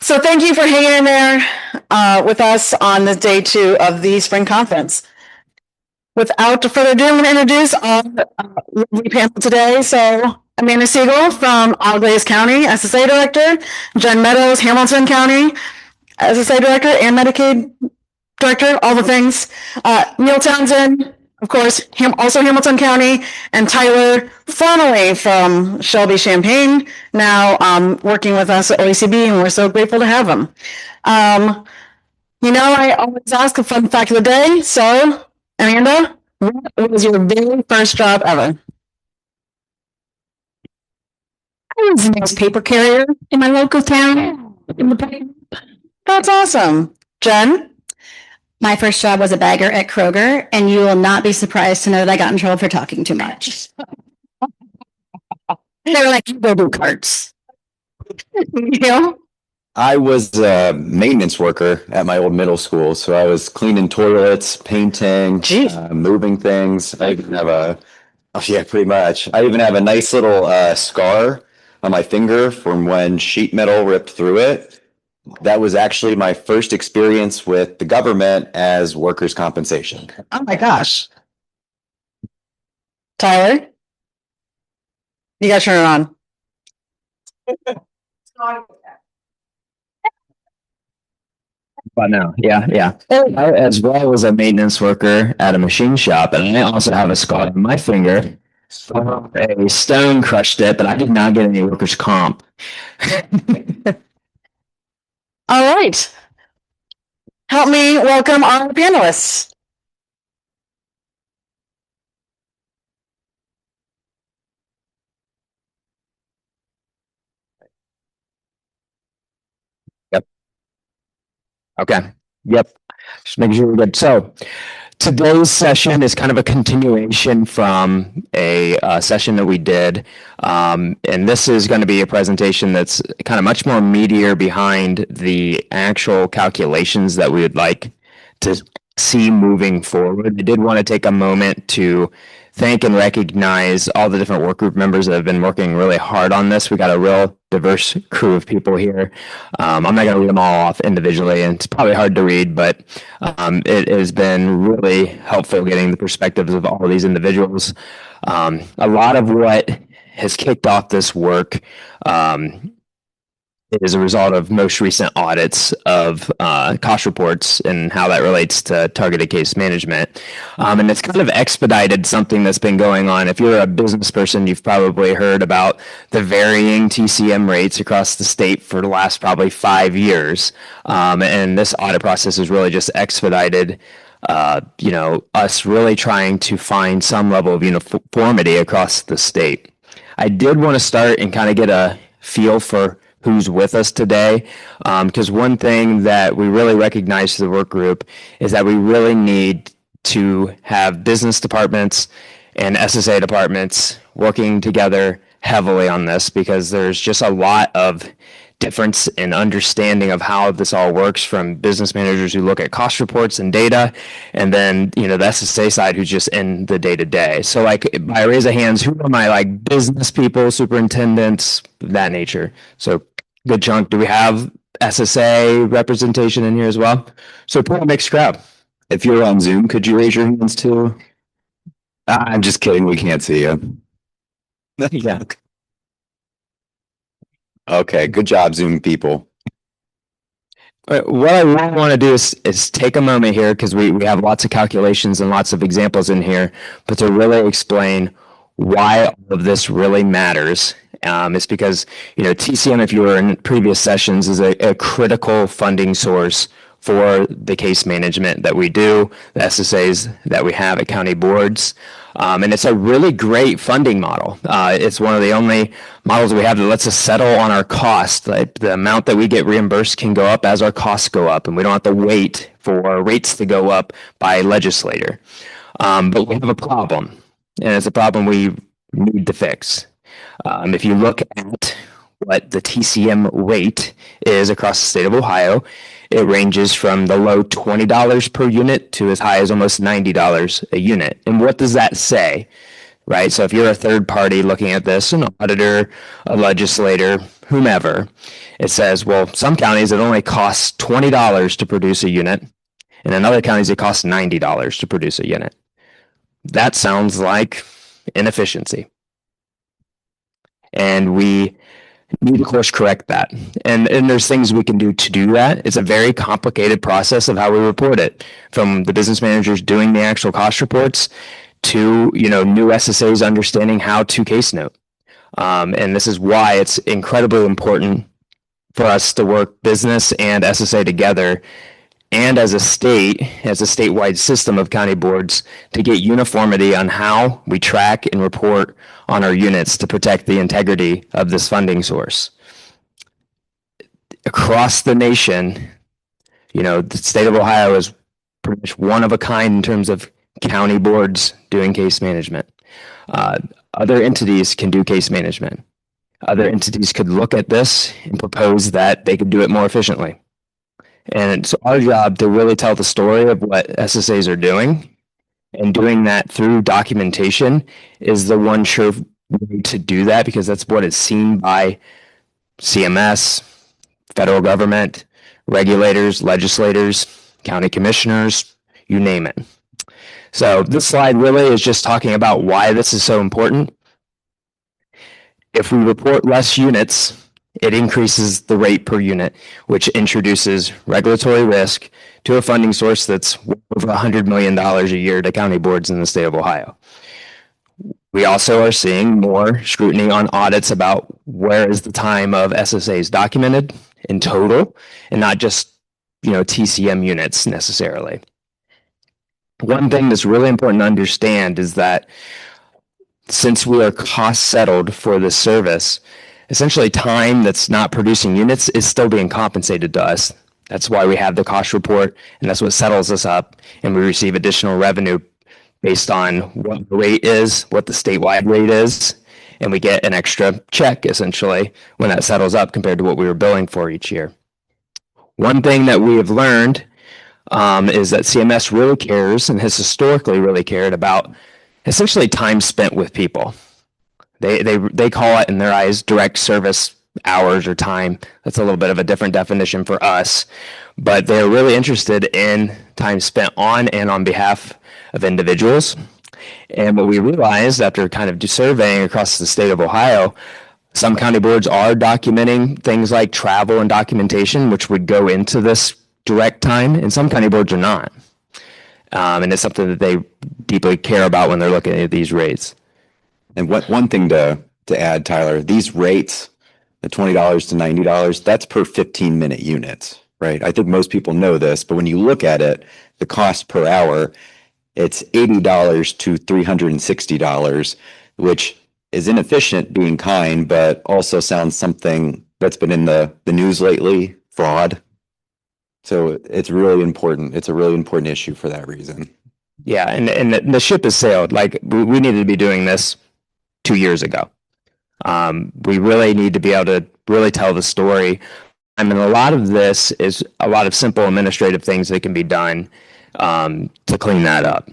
So thank you for hanging in there with us on this day 2 of the spring conference. Without further ado, I'm going to introduce our lovely panel today. So Amanda Seigle from Auglaize County, SSA Director, Jen Meadows, Hamilton County, SSA Director and Medicaid Director, all the things. Neil Townsend, of course, also Hamilton County, and Tyler, formerly from Shelby Champaign, now working with us at OECB, and we're so grateful to have him. I always ask a fun fact of the day. So, Amanda, what was your very first job ever? I was a newspaper carrier in my local town. That's awesome. Jen? My first job was a bagger at Kroger, and you will not be surprised to know that I got in trouble for talking too much. They were like, you go do carts. I was a maintenance worker at my old middle school. So I was cleaning toilets, painting, moving things. I even have pretty much. I even have a nice little scar on my finger from when sheet metal ripped through it. That was actually my first experience with the government as workers' compensation. Oh my gosh. Tyler? You gotta turn it on. But no, yeah. As well as a maintenance worker at a machine shop, and I also have a scar on my finger. A stone crushed it, but I did not get any workers' comp. All right. Help me welcome our panelists. Yep. Okay. Yep. Just making sure we're good. So today's session is kind of a continuation from a session that we did. And this is going to be a presentation that's kind of much more meatier behind the actual calculations that we would like to see moving forward. I did want to take a moment to thank and recognize all the different work group members that have been working really hard on this. We got a real diverse crew of people here. I'm not going to read them all off individually, and it's probably hard to read, but it has been really helpful getting the perspectives of all of these individuals. A lot of what has kicked off this work is a result of most recent audits of cost reports and how that relates to targeted case management. And it's kind of expedited something that's been going on. If you're a business person, you've probably heard about the varying TCM rates across the state for the last probably 5 years. And this audit process has really just expedited us really trying to find some level of uniformity across the state. I did want to start and kind of get a feel for who's with us today, because one thing that we really recognize to the work group is that we really need to have business departments and SSA departments working together heavily on this, because there's just a lot of difference in understanding of how this all works from business managers who look at cost reports and data, and then the SSA side who's just in the day-to-day. So by a raise of hands, who are my business people, superintendents, that nature? So good chunk. Do we have SSA representation in here as well? So pretty mixed crowd. If you're on Zoom, could you raise your hands too? I'm just kidding. We can't see you. Yeah. Okay, good job, Zoom people. What I really want to do is take a moment here, because we have lots of calculations and lots of examples in here, but to really explain why all of this really matters. It's because, TCM, if you were in previous sessions, is a critical funding source for the case management that we do, the SSAs that we have at county boards. And it's a really great funding model. It's one of the only models we have that lets us settle on our cost. The amount that we get reimbursed can go up as our costs go up, and we don't have to wait for rates to go up by legislator. But we have a problem, and it's a problem we need to fix. If you look at what the TCM rate is across the state of Ohio, it ranges from the low $20 per unit to as high as almost $90 a unit. And what does that say? right? So if you're a third party looking at this, an auditor, a legislator, whomever, it says, well, some counties it only costs $20 to produce a unit, and in other counties it costs $90 to produce a unit. That sounds like inefficiency. And we need to course correct that. And there's things we can do to do that. It's a very complicated process of how we report it, from the business managers doing the actual cost reports to, new SSAs understanding how to case note. And this is why it's incredibly important for us to work business and SSA together, and as a statewide system of county boards, to get uniformity on how we track and report on our units to protect the integrity of this funding source. Across the nation, the state of Ohio is pretty much one of a kind in terms of county boards doing case management. Other entities can do case management. Other entities could look at this and propose that they could do it more efficiently. And it's our job to really tell the story of what SSAs are doing, and doing that through documentation is the one sure way to do that, because that's what is seen by CMS, federal government, regulators, legislators, county commissioners, you name it. So this slide really is just talking about why this is so important. If we report less units, it increases the rate per unit, which introduces regulatory risk to a funding source that's over $100 million a year to county boards in the state of Ohio. We also are seeing more scrutiny on audits about where is the time of SSAs documented in total, and not just, TCM units necessarily. One thing that's really important to understand is that since we are cost settled for this service, essentially time that's not producing units is still being compensated to us. That's why we have the cost report, and that's what settles us up, and we receive additional revenue based on what the rate is, what the statewide rate is, and we get an extra check essentially when that settles up compared to what we were billing for each year. One thing that we have learned is that CMS really cares, and has historically really cared about, essentially time spent with people. They call it in their eyes direct service hours or time. That's a little bit of a different definition for us, but they're really interested in time spent on and on behalf of individuals. And what we realized after kind of surveying across the state of Ohio, some county boards are documenting things like travel and documentation, which would go into this direct time, and some county boards are not. And it's something that they deeply care about when they're looking at these rates. And one thing to add, Tyler, these rates, the $20 to $90, that's per 15-minute units, right? I think most people know this, but when you look at it, the cost per hour, it's $80 to $360, which is inefficient, being kind, but also sounds something that's been in the news lately, fraud. So it's really important. It's a really important issue for that reason. Yeah, and the ship has sailed. Like, we needed to be doing this 2 years ago. We really need to be able to really tell the story. I mean, a lot of this is a lot of simple administrative things that can be done to clean that up.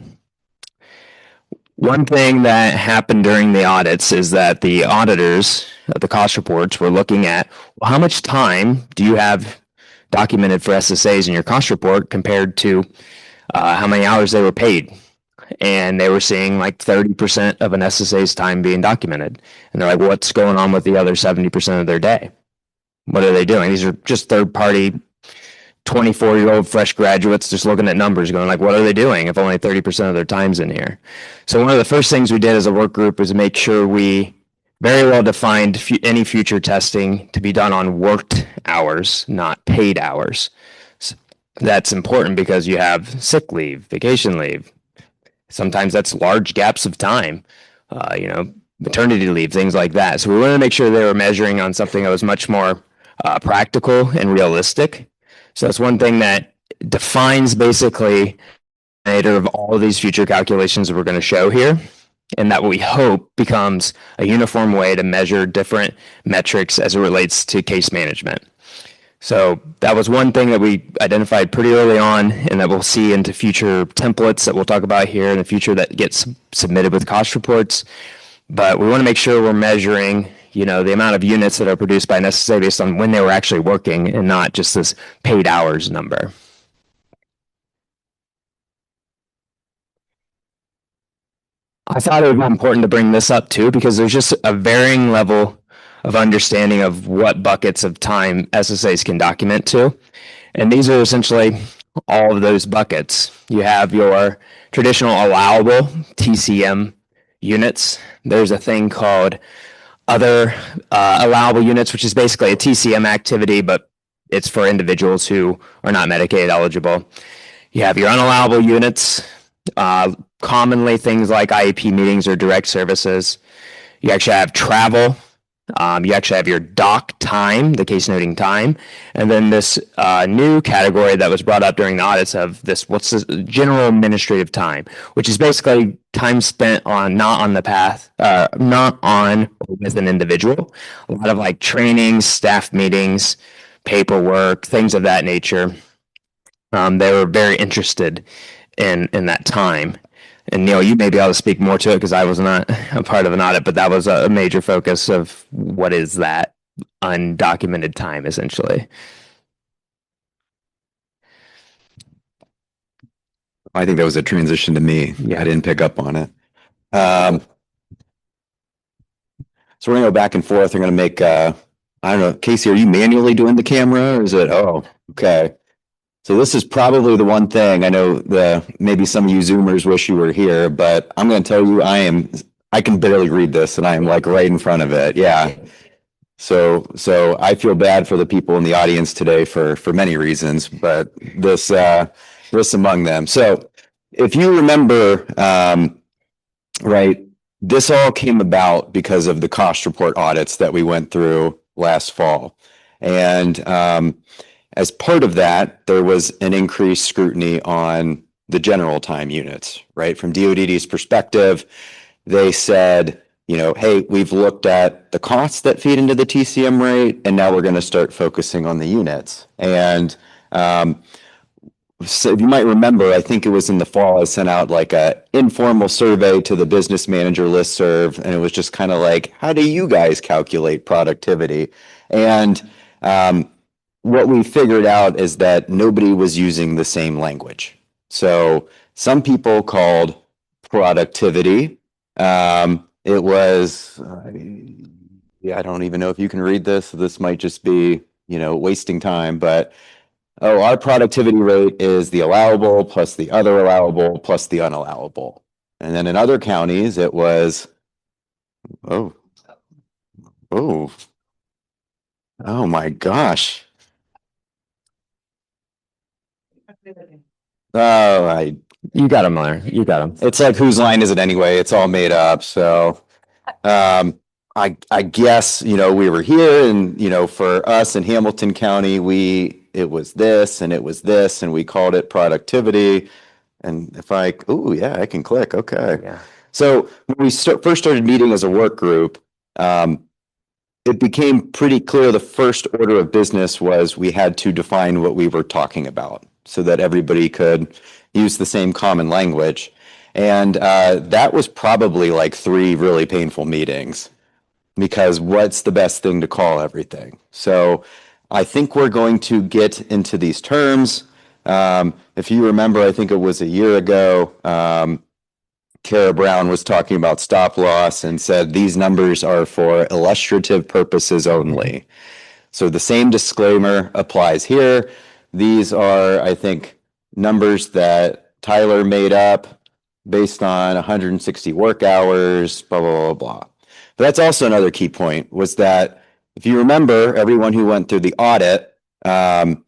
One thing that happened during the audits is that the auditors, the cost reports, were looking at, well, how much time do you have documented for SSAs in your cost report compared to how many hours they were paid? And they were seeing like 30% of an SSA's time being documented. And they're like, what's going on with the other 70% of their day? What are they doing? These are just third-party 24-year-old fresh graduates just looking at numbers going like, what are they doing if only 30% of their time's in here? So one of the first things we did as a work group was to make sure we very well defined any future testing to be done on worked hours, not paid hours. So that's important because you have sick leave, vacation leave. Sometimes that's large gaps of time, maternity leave, things like that. So we wanted to make sure they were measuring on something that was much more practical and realistic. So that's one thing that defines basically of all of these future calculations that we're going to show here, and that we hope becomes a uniform way to measure different metrics as it relates to case management. So that was one thing that we identified pretty early on, and that we'll see into future templates that we'll talk about here in the future that gets submitted with cost reports. But we want to make sure we're measuring, the amount of units that are produced by an SSA based on when they were actually working and not just this paid hours number. I thought it would be important to bring this up too, because there's just a varying level of understanding of what buckets of time SSAs can document to. And these are essentially all of those buckets. You have your traditional allowable TCM units. There's a thing called other allowable units, which is basically a TCM activity, but it's for individuals who are not Medicaid eligible. You have your unallowable units, commonly things like IEP meetings or direct services. You actually have travel. You actually have your doc time, the case noting time, and then this new category that was brought up during the audits of this, what's this general administrative time, which is basically time spent on not on the path, not on with an individual. A lot of like trainings, staff meetings, paperwork, things of that nature. They were very interested in that time. And Neil, you may be able to speak more to it because I was not a part of an audit, but that was a major focus of what is that undocumented time essentially. I think that was a transition to me. Yeah. I didn't pick up on it. So we're gonna go back and forth. I'm gonna make, I don't know, Casey, are you manually doing the camera or is it, oh, okay. So this is probably the one thing I know maybe some of you Zoomers wish you were here, but I'm going to tell you I can barely read this and I am like right in front of it. Yeah. So I feel bad for the people in the audience today for many reasons, but this among them. So if you remember, right, this all came about because of the cost report audits that we went through last fall. And as part of that, there was an increased scrutiny on the general time units, right? From DOD's perspective, they said, hey, we've looked at the costs that feed into the TCM rate, and now we're going to start focusing on the units. And so you might remember, I think it was in the fall, I sent out like a informal survey to the business manager listserv, and it was just kind of like, how do you guys calculate productivity? And what we figured out is that nobody was using the same language. So some people called productivity. It was, I don't even know if you can read this. This might just be, wasting time, but our productivity rate is the allowable plus the other allowable plus the unallowable. And then in other counties, it was, oh my gosh. Oh, You got them, Miller. You got them. it's like, whose line is it anyway? It's all made up. So, I guess, we were here and, for us in Hamilton County, it was this and it was this and we called it productivity. And if I can click. Okay. Yeah. So when we first started meeting as a work group, it became pretty clear the first order of business was we had to define what we were talking about so that everybody could use the same common language. And that was probably like 3 really painful meetings because what's the best thing to call everything? So I think we're going to get into these terms. If you remember, I think it was a year ago, Kara Brown was talking about stop loss and said these numbers are for illustrative purposes only. So the same disclaimer applies here. These are, I think, numbers that Tyler made up based on 160 work hours, blah, blah, blah, blah. But that's also another key point was that if you remember, everyone who went through the audit, part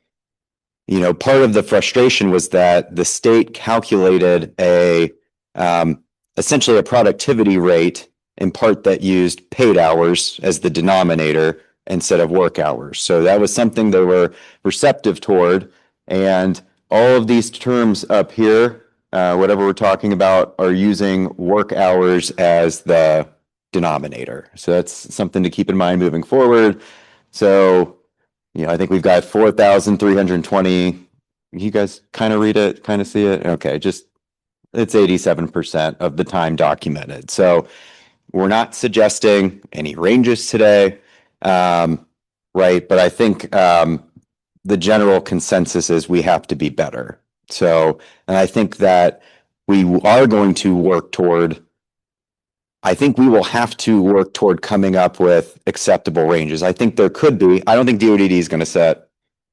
of the frustration was that the state calculated essentially a productivity rate in part that used paid hours as the denominator instead of work hours. So that was something they were receptive toward. And all of these terms up here, whatever we're talking about, are using work hours as the denominator. So that's something to keep in mind moving forward. So I think we've got 4,320. You guys kind of read it, kind of see it. Okay, just it's 87% of the time documented. So we're not suggesting any ranges today, right? But I think the general consensus is we have to be better. So, and I think that we are going to work toward. I think we will have to work toward coming up with acceptable ranges. I think there could be. I don't think DODD is going to set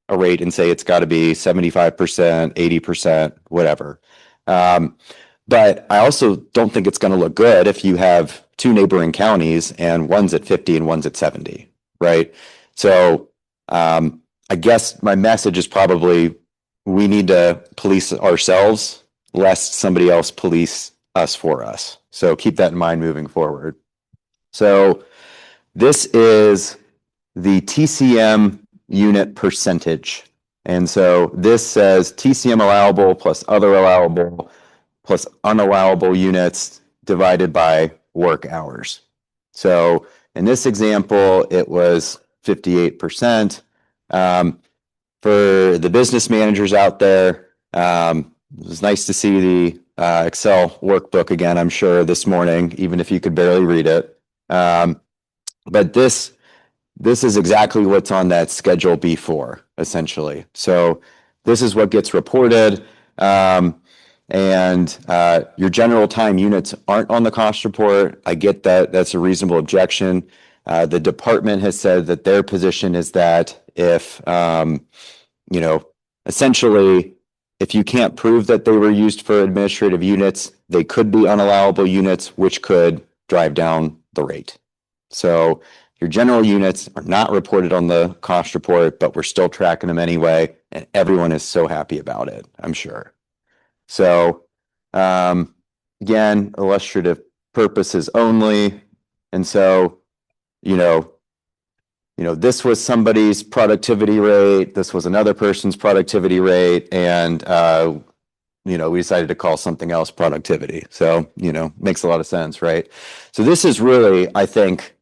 a rate and say it's got to be 75%, 80%, whatever. But I also don't think it's going to look good if you have two neighboring counties and one's at 50 and one's at 70, right? So I guess my message is probably we need to police ourselves lest somebody else police us for us. So keep that in mind moving forward. So this is the TCM unit percentage. And so this says TCM allowable plus other allowable plus unallowable units divided by work hours. So in this example, it was 58%. For the business managers out there, it was nice to see the Excel workbook again, I'm sure, this morning, even if you could barely read it. But this is exactly what's on that Schedule B4, essentially. So this is what gets reported. And your general time units aren't on the cost report. I get that. That's a reasonable objection. The department has said that their position is that if, essentially, if you can't prove that they were used for administrative units, they could be unallowable units, which could drive down the rate. So your general units are not reported on the cost report, but we're still tracking them anyway. And everyone is so happy about it, I'm sure. So, again, illustrative purposes only. And so, this was somebody's productivity rate. This was another person's productivity rate. And, we decided to call something else productivity. So, makes a lot of sense, right? So this is really, I think,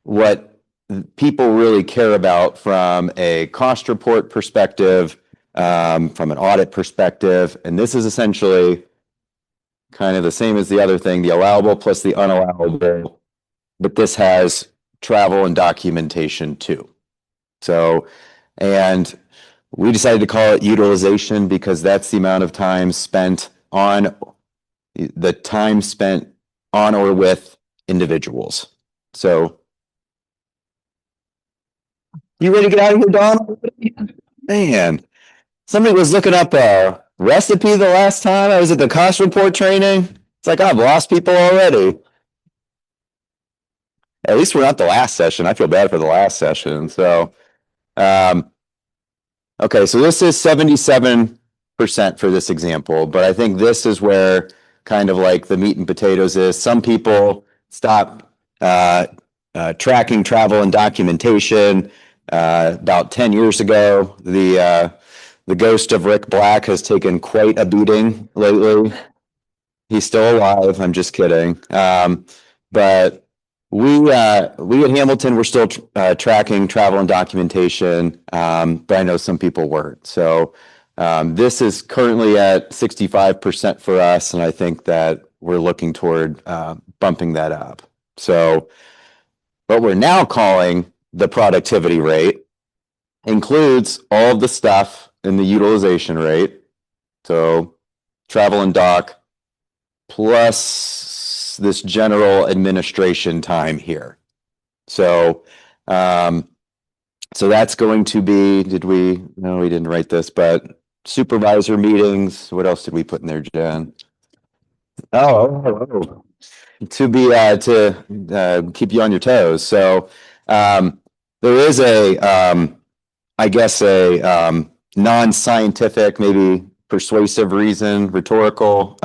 what people really care about from a cost report perspective, from an audit perspective. And this is essentially kind of the same as the other thing, the allowable plus the unallowable, but this has travel and documentation too. So, and we decided to call it utilization because that's the amount of time spent on or with individuals. So, you ready to get out of here, Dawn? Man, somebody was looking up a recipe the last time I was at the cost report training. It's like I've lost people already. At least we're not the last session. I feel bad for the last session. So, okay, so this is 77% for this example, but I think this is where kind of like the meat and potatoes is. Some people stop tracking travel and documentation. About 10 years ago, the ghost of Rick Black has taken quite a beating lately. He's still alive. I'm just kidding. But we at Hamilton, we're still tracking travel and documentation, but I know some people weren't. So this is currently at 65% for us, and I think that we're looking toward bumping that up. So what we're now calling the productivity rate includes all of the stuff in the utilization rate. So travel and doc plus this general administration time here. So, so that's going to be, no, we didn't write this, but supervisor meetings. What else did we put in there, Jen? Oh. To be, to keep you on your toes. So, there is I guess a non-scientific, maybe persuasive reason, rhetorical.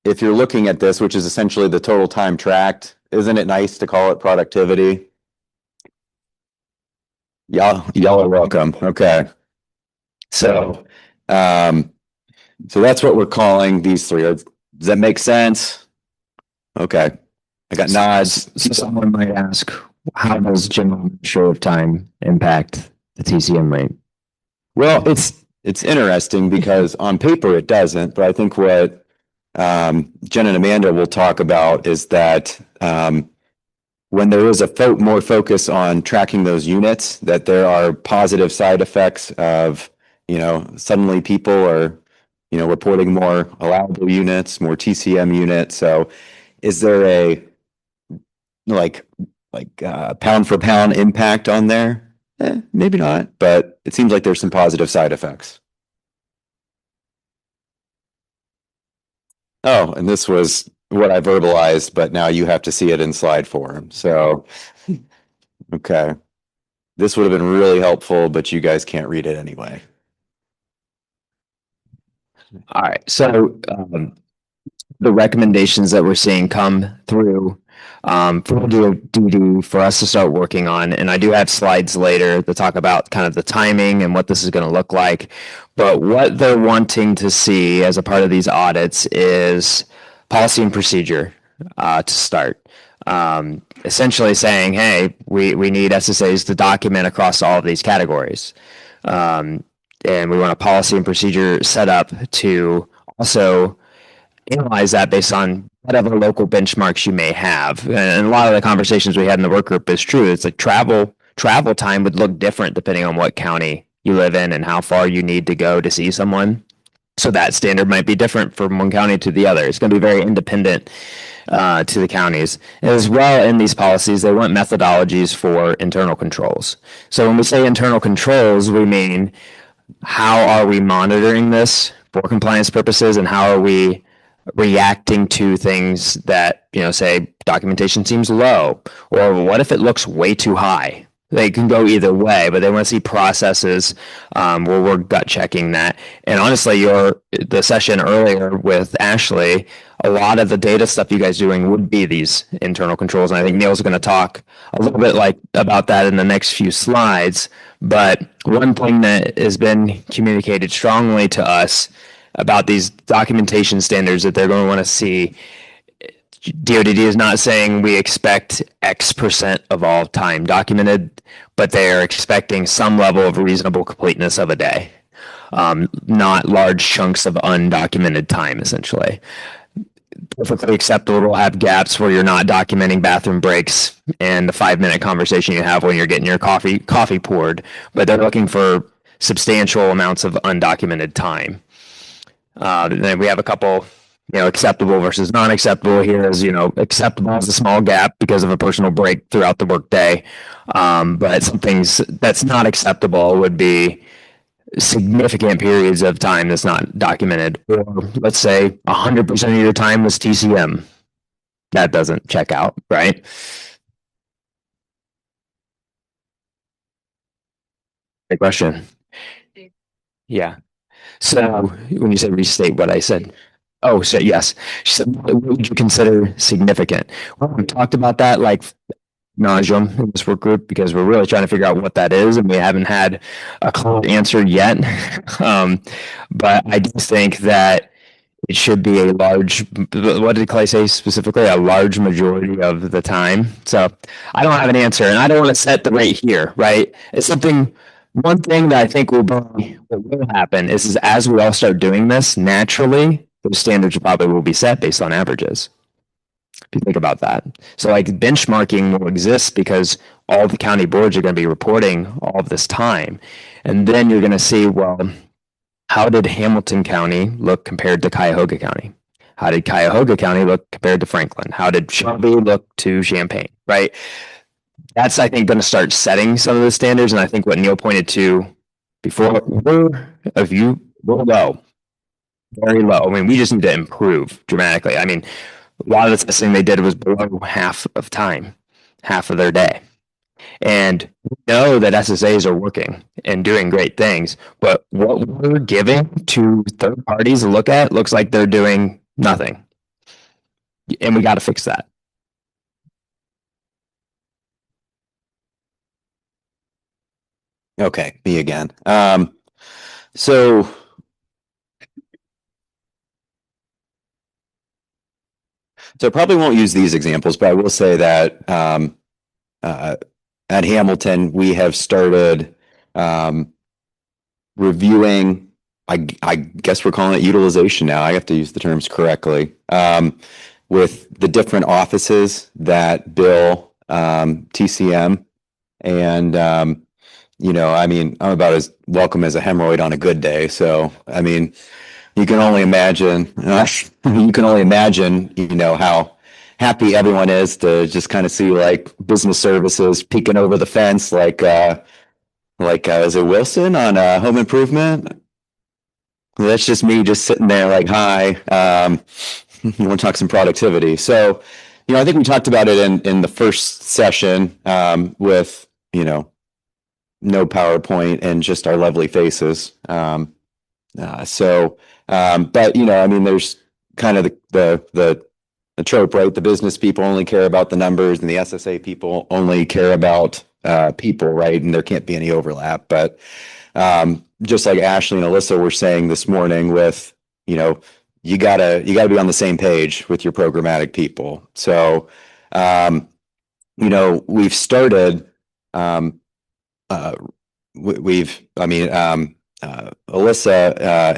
If you're looking at this, which is essentially the total time tracked, isn't it nice to call it productivity? Y'all are welcome. Okay. So, so that's what we're calling these three. Does that make sense? Okay. I got nods. Someone might ask, how does general show of time impact the TCM rate? Well, it's interesting because on paper it doesn't, but I think what Jen and Amanda will talk about is that when there is a more focus on tracking those units, that there are positive side effects of, suddenly people are, reporting more allowable units, more TCM units. So is there a like pound for pound impact on there? Maybe not, but it seems like there's some positive side effects. Oh, and this was what I verbalized, but now you have to see it in slide form. So, okay. This would have been really helpful, but you guys can't read it anyway. All right. So the recommendations that we're seeing come through for DD for us to start working on, and I do have slides later to talk about kind of the timing and what this is going to look like. But what they're wanting to see as a part of these audits is policy and procedure to start. Essentially saying, hey, we need SSAs to document across all of these categories. And we want a policy and procedure set up to also analyze that based on whatever local benchmarks you may have. And a lot of the conversations we had in the work group is true. It's like travel time would look different depending on what county you live in and how far you need to go to see someone. So that standard might be different from one county to the other. It's going to be very independent to the counties. As well, in these policies, they want methodologies for internal controls. So when we say internal controls, we mean how are we monitoring this for compliance purposes, and how are we reacting to things that, say documentation seems low, or what if it looks way too high? They can go either way, but they want to see processes where we're gut checking that. And honestly, the session earlier with Ashley, a lot of the data stuff you guys doing would be these internal controls. And I think Neil's going to talk a little bit about that in the next few slides. But one thing that has been communicated strongly to us about these documentation standards that they're going to want to see, DODD is not saying we expect X% of all time documented, but they are expecting some level of reasonable completeness of a day, not large chunks of undocumented time, essentially. Perfectly acceptable to have gaps where you're not documenting bathroom breaks and the 5-minute conversation you have when you're getting your coffee poured, but they're looking for substantial amounts of undocumented time. Then we have a couple, acceptable versus non-acceptable here. As acceptable is a small gap because of a personal break throughout the workday. But some things that's not acceptable would be significant periods of time that's not documented, or let's say 100% of your time was TCM. That doesn't check out, right? Great question. Yeah. So when you said restate what I said, oh, so yes, she said, what would you consider significant? Well, we talked about that like nauseum in this work group because we're really trying to figure out what that is, and we haven't had a clear answer yet. But I do think that it should be a large, what did Clay say specifically? A large majority of the time. So I don't have an answer, and I don't want to set the rate here, right? It's something. One thing that I think what will happen is as we all start doing this, naturally, those standards probably will be set based on averages. If you think about that. So like benchmarking will exist because all the county boards are going to be reporting all of this time. And then you're going to see, well, how did Hamilton County look compared to Cuyahoga County? How did Cuyahoga County look compared to Franklin? How did Shelby look to Champaign, right? That's, I think, going to start setting some of the standards. And I think what Neil pointed to before, we're low, very low. I mean, we just need to improve dramatically. I mean, a lot of the testing they did was below half of time, half of their day. And we know that SSAs are working and doing great things, but what we're giving to third parties to look at looks like they're doing nothing. And we got to fix that. Okay, me again. So I probably won't use these examples, but I will say that at Hamilton, we have started reviewing, I guess we're calling it utilization now. I have to use the terms correctly. With the different offices that bill TCM. And, I mean, I'm about as welcome as a hemorrhoid on a good day. So, I mean, you can only imagine, how happy everyone is to just kind of see like business services peeking over the fence, like is it Wilson on Home Improvement? That's just me just sitting there like, hi, you want to talk some productivity. So, I think we talked about it in the first session with, no PowerPoint and just our lovely faces. But, I mean, there's kind of the trope, right? The business people only care about the numbers and the SSA people only care about people, right? And there can't be any overlap. But just like Ashley and Alyssa were saying this morning with, you gotta be on the same page with your programmatic people. So, we've started, Alyssa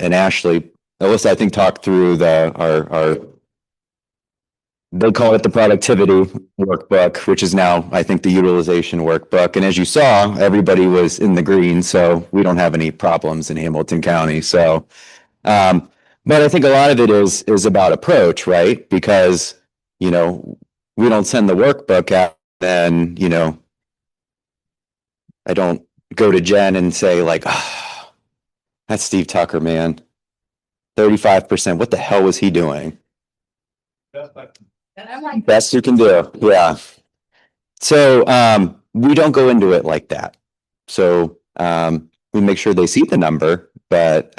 and Ashley, Alyssa, I think talked through our they call it the productivity workbook, which is now, I think, the utilization workbook. And as you saw, everybody was in the green, so we don't have any problems in Hamilton County. So, but I think a lot of it is about approach, right? Because, we don't send the workbook out, then, I don't go to Jen and say like, oh, that's Steve Tucker, man. 35%. What the hell was he doing? Best you can do. Yeah. So we don't go into it like that. So we make sure they see the number, but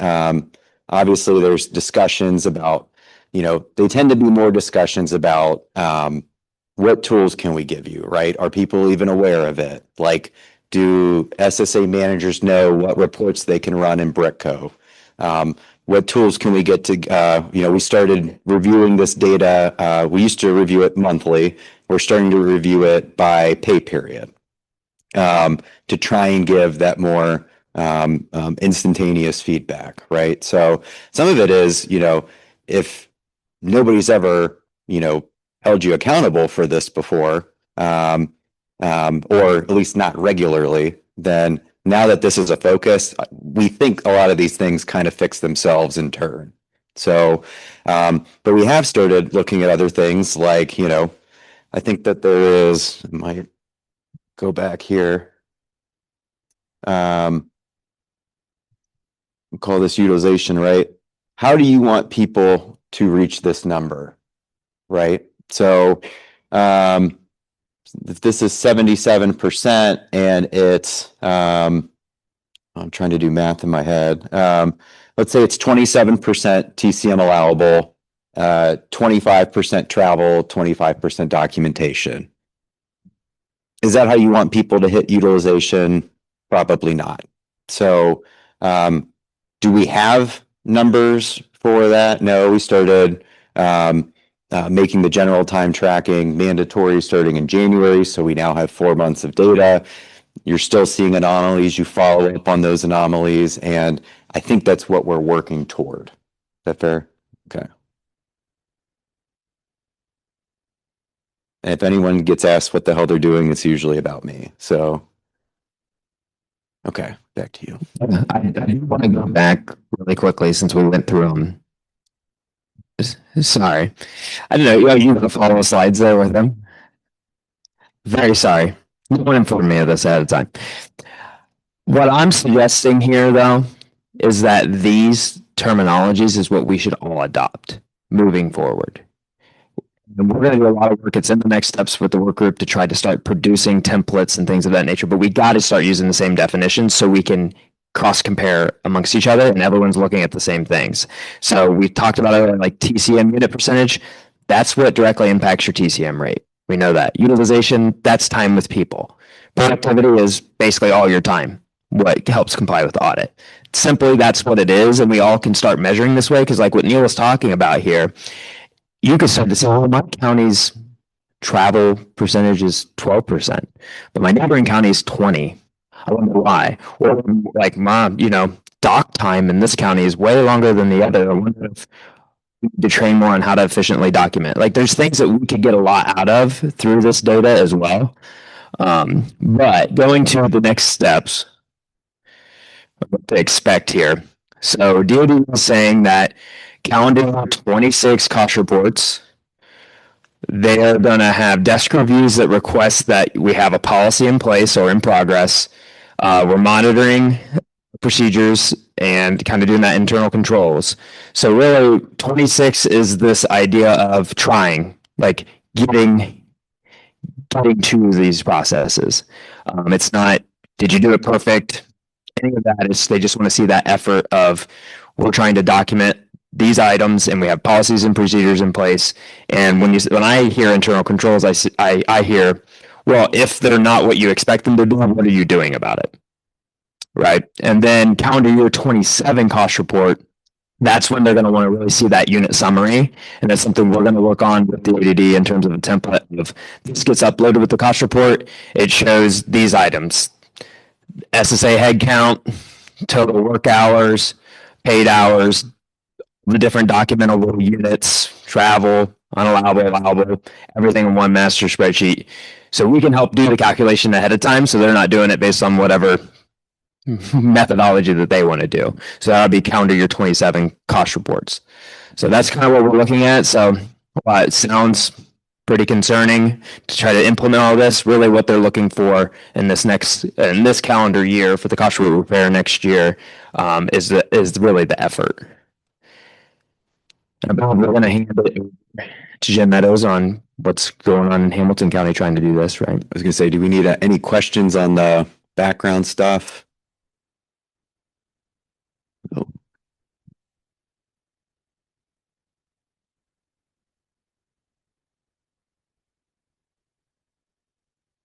obviously there's discussions about, they tend to be more discussions about what tools can we give you, right? Are people even aware of it? Like, do SSA managers know what reports they can run in Brickco? What tools can we get to, we started reviewing this data. We used to review it monthly. We're starting to review it by pay period to try and give that more instantaneous feedback, right? So some of it is, if nobody's ever, held you accountable for this before, or at least not regularly, then now that this is a focus, we think a lot of these things kind of fix themselves in turn. So, but we have started looking at other things like, I think that there is, I might go back here. Call this utilization, right? How do you want people to reach this number, right? So, if this is 77% and it's, I'm trying to do math in my head. Let's say it's 27% TCM allowable, 25% travel, 25% documentation. Is that how you want people to hit utilization? Probably not. So, do we have numbers for that? No, we started making the general time tracking mandatory starting in January. So we now have 4 months of data. You're still seeing anomalies. You follow up on those anomalies. And I think that's what we're working toward. Is that fair? Okay. And if anyone gets asked what the hell they're doing, it's usually about me. So, okay, back to you. I want to go back really quickly since we went through them. Sorry. I don't know. You can follow the slides there with them. Very sorry. No one informed me of this ahead of time. What I'm suggesting here, though, is that these terminologies is what we should all adopt moving forward. And we're going to do a lot of work. It's in the next steps with the work group to try to start producing templates and things of that nature. But we got to start using the same definitions so we can cross compare amongst each other and everyone's looking at the same things. So we talked about it like TCM unit percentage. That's what directly impacts your TCM rate. We know that. Utilization, that's time with people. Productivity is basically all your time, what helps comply with the audit. Simply, that's what it is. And we all can start measuring this way because like what Neil was talking about here, you could start to say, oh, my county's travel percentage is 12%, but my neighboring county is 20. I wonder why. Or like mom, dock time in this county is way longer than the other. I wonder if we need to train more on how to efficiently document. Like there's things that we could get a lot out of through this data as well. But going to the next steps, what to expect here. So DoD is saying that calendar 26 cost reports, they're going to have desk reviews that request that we have a policy in place or in progress. We're monitoring procedures and kind of doing that internal controls. So really 26 is this idea of trying, like getting to these processes. It's not, did you do it perfect? Any of that is, they just want to see that effort of, we're trying to document these items and we have policies and procedures in place. And when I hear internal controls, I hear, well, if they're not what you expect them to do, what are you doing about it? Right. And then calendar year 27 cost report, that's when they're going to want to really see that unit summary. And that's something we're going to work on with the ADD in terms of a template of, this gets uploaded with the cost report. It shows these items: SSA head count, total work hours, paid hours, the different documentable units, travel, unallowable, allowable, everything in one master spreadsheet. So we can help do the calculation ahead of time, so they're not doing it based on whatever methodology that they want to do. So that'll be calendar year 27 cost reports. So that's kind of what we're looking at. So it sounds pretty concerning to try to implement all this. Really what they're looking for in this calendar year for the cost report repair next year is really the effort. And we're going to hand it to Jen Meadows on what's going on in Hamilton County trying to do this, right? I was gonna say, do we need any questions on the background stuff? Oh.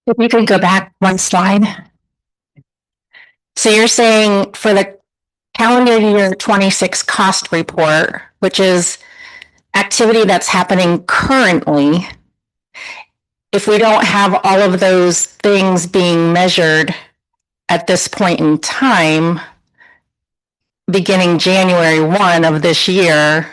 If you could go back one slide. So you're saying for the calendar year 26 cost report, which is activity that's happening currently, if we don't have all of those things being measured at this point in time, beginning January 1 of this year.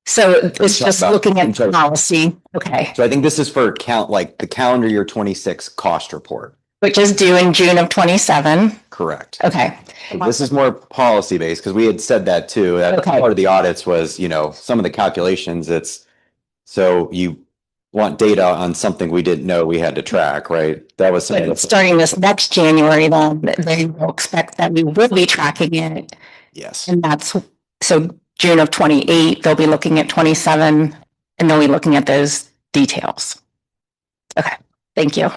So it's just looking at policy. Okay. So I think this is for the calendar year 26 cost report. Which is due in June of 27. Correct. Okay. So this is more policy based, because we had said that too. That part of the audits was, some of the calculations, so you want data on something we didn't know we had to track, right? That was something. Starting this next January, then they will expect that we will be tracking it. Yes. And so June of 28, they'll be looking at 27 and they'll be looking at those details. Okay, thank you.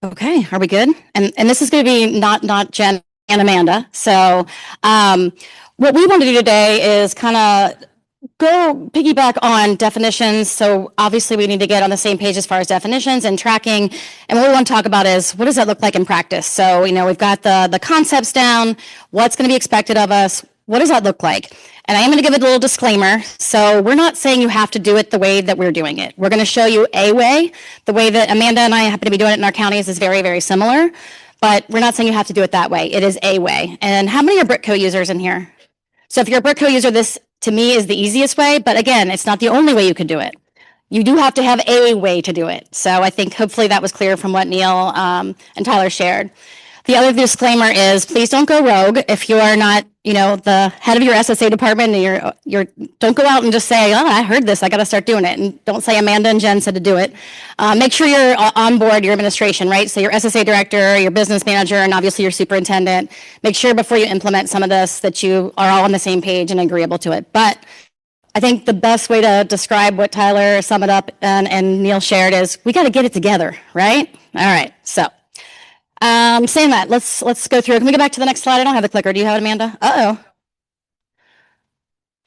Okay, are we good? And this is going to be not Jen and Amanda. So what we want to do today is kind of go piggyback on definitions. So obviously we need to get on the same page as far as definitions and tracking. And what we want to talk about is, what does that look like in practice? So, we've got the concepts down, what's going to be expected of us. What does that look like? And I am going to give it a little disclaimer. So we're not saying you have to do it the way that we're doing it. We're going to show you a way. The way that Amanda and I happen to be doing it in our counties is very, very similar, but we're not saying you have to do it that way. It is a way. And how many are BrickCo users in here? So if you're a BrickCo user, this to me is the easiest way, but again, it's not the only way you could do it. You do have to have a way to do it. So I think hopefully that was clear from what Neil and Tyler shared. The other disclaimer is, please don't go rogue. If you are not, the head of your SSA department, and you're don't go out and just say, oh, I heard this, I got to start doing it. And don't say Amanda and Jen said to do it. Make sure you're on board your administration, right? So your SSA director, your business manager, and obviously your superintendent. Make sure before you implement some of this that you are all on the same page and agreeable to it. But I think the best way to describe what Tyler summed it up and Neil shared is, we got to get it together, right? All right, so. Saying that, let's go through. Can we go back to the next slide? I don't have the clicker. Do you have it, Amanda? Uh-oh.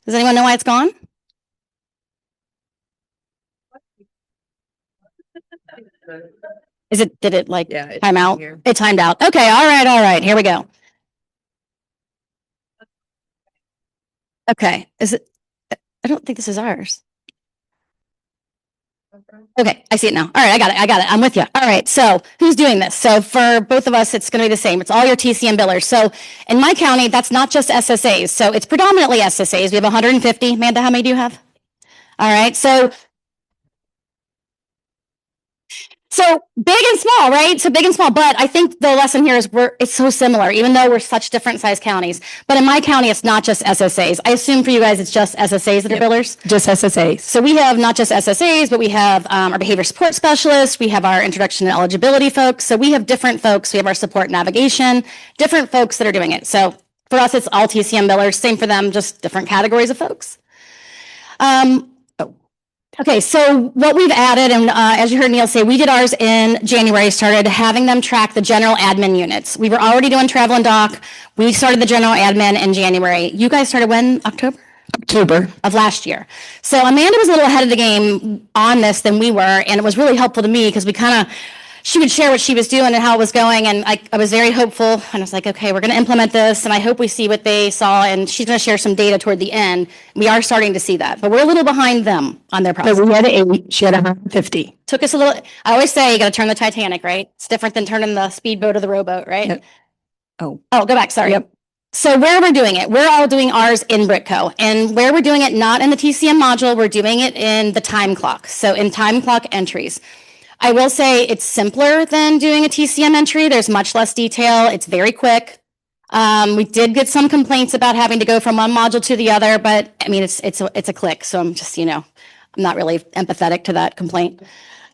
Does anyone know why it's gone? Did it time out? It timed out. Okay, all right. Here we go. Okay, is it? I don't think this is ours. Okay, I see it now. All right, I got it. I'm with you. All right, so who's doing this? So for both of us, it's going to be the same. It's all your TCM billers. So in my county, that's not just SSAs. So it's predominantly SSAs. We have 150. Amanda, how many do you have? All right, so big and small, right? So big and small, but I think the lesson here is it's so similar, even though we're such different size counties. But in my county, it's not just SSAs. I assume for you guys, it's just SSAs that are billers? Just SSAs. So we have not just SSAs, but we have our behavior support specialists. We have our introduction to eligibility folks. So we have different folks. We have our support navigation, different folks that are doing it. So for us, it's all TCM billers. Same for them, just different categories of folks. Okay, so what we've added, and as you heard Neil say, we did ours in January, started having them track the general admin units. We were already doing travel and doc. We started the general admin in January. You guys started when? October of last year. So Amanda was a little ahead of the game on this than we were, and it was really helpful to me because she would share what she was doing and how it was going, and I was very hopeful, and I was like, okay, we're going to implement this, and I hope we see what they saw, and she's going to share some data toward the end. We are starting to see that, but we're a little behind them on their process. But we had 8, she had 150. Took us a little, I always say you got to turn the Titanic, right? It's different than turning the speedboat or the rowboat, right? Yep. Oh, go back, sorry. Yep. So where we're doing it, we're all doing ours in Britco, and where we're doing it, not in the TCM module, we're doing it in the time clock. So in time clock entries. I will say it's simpler than doing a TCM entry. There's much less detail. It's very quick. We did get some complaints about having to go from one module to the other, but I mean, it's a click. So I'm just, I'm not really empathetic to that complaint.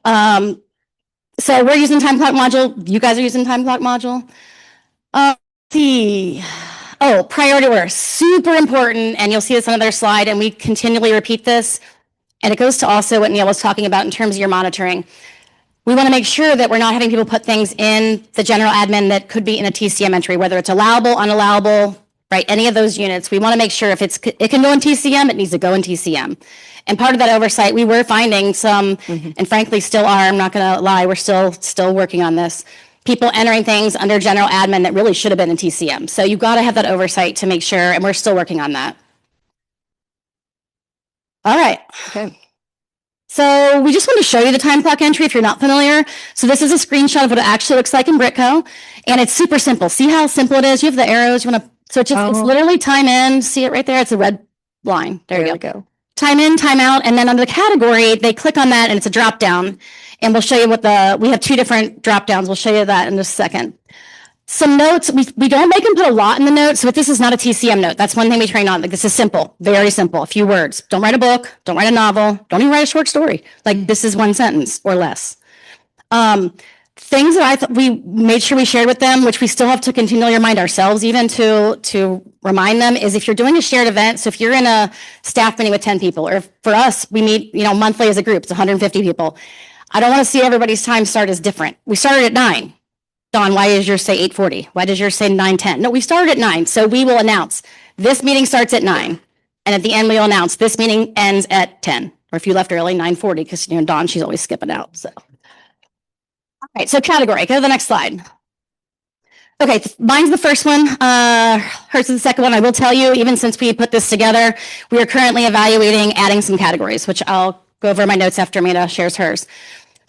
So we're using time clock module. You guys are using time clock module. Priority order, super important. And you'll see this on another slide, and we continually repeat this. And it goes to also what Neil was talking about in terms of your monitoring. We want to make sure that we're not having people put things in the general admin that could be in a TCM entry, whether it's allowable, unallowable, right? Any of those units. We want to make sure if it can go in TCM, it needs to go in TCM. And part of that oversight, we were finding some, and frankly still are, I'm not going to lie, we're still working on this. People entering things under general admin that really should have been in TCM. So you've got to have that oversight to make sure, and we're still working on that. All right. okay. So we just want to show you the time clock entry if you're not familiar. So this is a screenshot of what it actually looks like in Britco, and it's super simple. See how simple it is? You have the arrows. You want to, so it's literally time in. See it right there? It's a red line. There you go. Time in, time out, and then under the category, they click on that, and it's a drop down. And we'll show you we have 2 different drop downs. We'll show you that in just a second. Some notes, we don't make them put a lot in the notes. So if this is not a TCM note, that's one thing we train on. Like, this is simple, very simple, a few words. Don't write a book, don't write a novel, don't even write a short story. Like, this is 1 sentence or less. Things that I thought we made sure we shared with them, which we still have to continually remind ourselves even to remind them, is if you're doing a shared event, so if you're in a staff meeting with 10 people, or for us, we meet, monthly as a group, it's 150 people. I don't want to see everybody's time start as different. We started at 9. Dawn, why does yours say 8:40? Why does yours say 9:10? No, we started at 9. So we will announce this meeting starts at 9. And at the end, we'll announce this meeting ends at 10. Or if you left early, 9:40, because Dawn, she's always skipping out. So, all right, so category, go to the next slide. Okay, mine's the first one. Hers is the second one. I will tell you, even since we put this together, we are currently evaluating adding some categories, which I'll go over my notes after Amanda shares hers.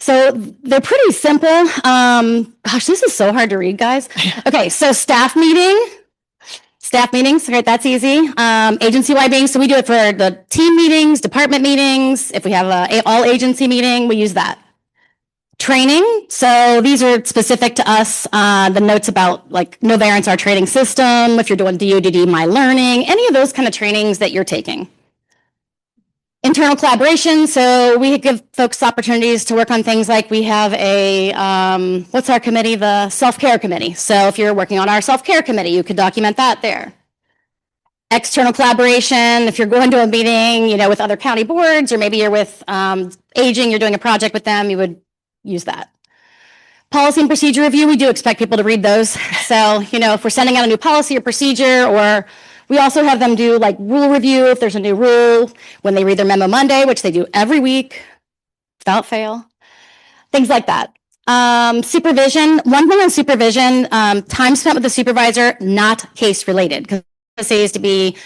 So they're pretty simple. Gosh, this is so hard to read, guys. Okay, so staff meetings, right? That's easy. Agency-wide meetings, so we do it for the team meetings, department meetings. If we have a all agency meeting, we use that. Training, so these are specific to us. The notes about like no variance, our training system. If you're doing DODD, my learning, any of those kind of trainings that you're taking. Internal collaboration, so we give folks opportunities to work on things like we have a, what's our committee? The self-care committee. So if you're working on our self-care committee, you could document that there. External collaboration, if you're going to a meeting, with other county boards, or maybe you're with aging, you're doing a project with them, you would use that. Policy and procedure review, we do expect people to read those. So, if we're sending out a new policy or procedure, or we also have them do like rule review if there's a new rule, when they read their memo Monday, which they do every week without fail, things like that. Supervision, one thing on supervision, time spent with the supervisor, not case related, because it says to be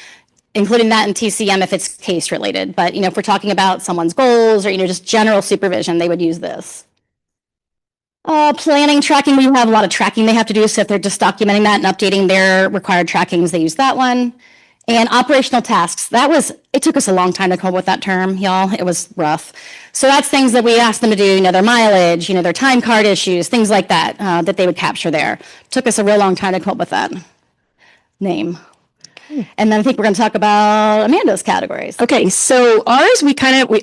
including that in TCM if it's case related. But, if we're talking about someone's goals or, just general supervision, they would use this. Planning, tracking, we have a lot of tracking they have to do. So if they're just documenting that and updating their required trackings, they use that one. And operational tasks, it took us a long time to come up with that term, y'all. It was rough. So that's things that we asked them to do, their mileage, their time card issues, things like that, that they would capture there. Took us a real long time to come up with that name. And then I think we're going to talk about Amanda's categories. Okay, so ours,